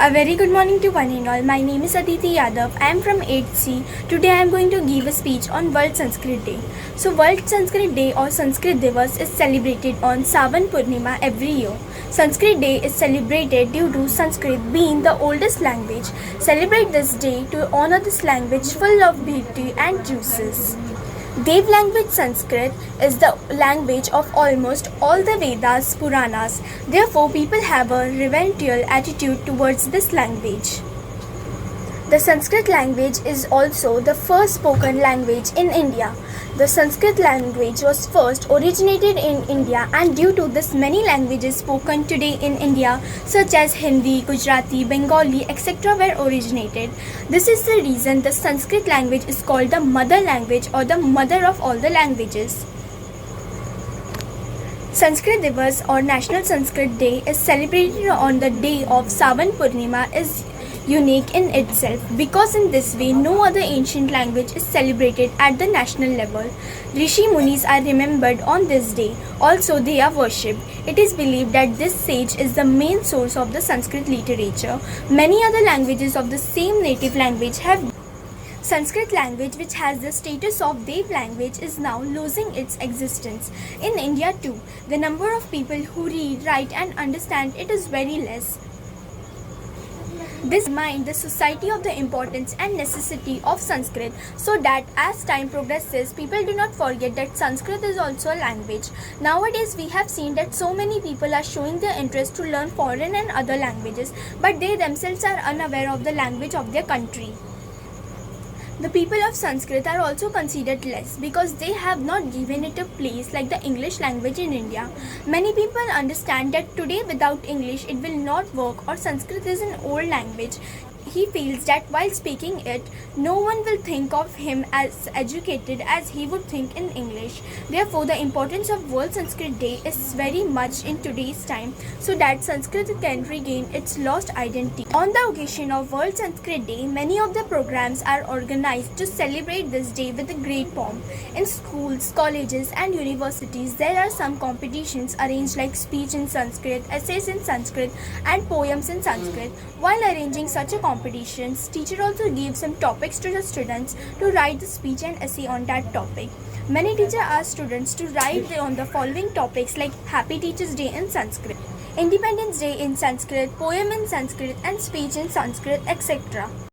A very good morning to one and all. My name is Aditi Yadav. I am from 8th C. Today I am going to give a speech on World Sanskrit Day. So World Sanskrit Day or Sanskrit Divas is celebrated on Savan Purnima every year. Sanskrit Day is celebrated due to Sanskrit being the oldest language. Celebrate this day to honor this language full of beauty and juices. Dev language Sanskrit is the language of almost all the Vedas, Puranas. Therefore, people have a reverential attitude towards this language. The Sanskrit language is also the first spoken language in India. The Sanskrit language was first originated in India, and due to this many languages spoken today in India such as Hindi, Gujarati, Bengali, etc. were originated. This is the reason the Sanskrit language is called the mother language or the mother of all the languages. Sanskrit Divas or National Sanskrit Day is celebrated on the day of Savan Purnima is unique in itself because in this way no other ancient language is celebrated at the national level. Rishi Munis are remembered on this day. Also they are worshipped. It is believed that this sage is the main source of the Sanskrit literature. Many other languages of the same native language have Sanskrit language, which has the status of Dev language, is now losing its existence. In India too, the number of people who read, write and understand it is very less. This reminds the society of the importance and necessity of Sanskrit so that as time progresses, people do not forget that Sanskrit is also a language. Nowadays, we have seen that so many people are showing their interest to learn foreign and other languages, but they themselves are unaware of the language of their country. The people of Sanskrit are also considered less because they have not given it a place like the English language in India. Many people understand that today without English it will not work or Sanskrit is an old language. He feels that while speaking it, no one will think of him as educated as he would think in English. Therefore, the importance of World Sanskrit Day is very much in today's time so that Sanskrit can regain its lost identity. On the occasion of World Sanskrit Day, many of the programs are organized to celebrate this day with a great pomp. In schools, colleges and universities, there are some competitions arranged like speech in Sanskrit, essays in Sanskrit and poems in Sanskrit. While arranging such a competitions, teacher also gives some topics to the students to write the speech and essay on that topic. Many teachers ask students to write on the following topics like Happy Teachers Day in Sanskrit, Independence Day in Sanskrit, poem in Sanskrit and speech in Sanskrit, etc.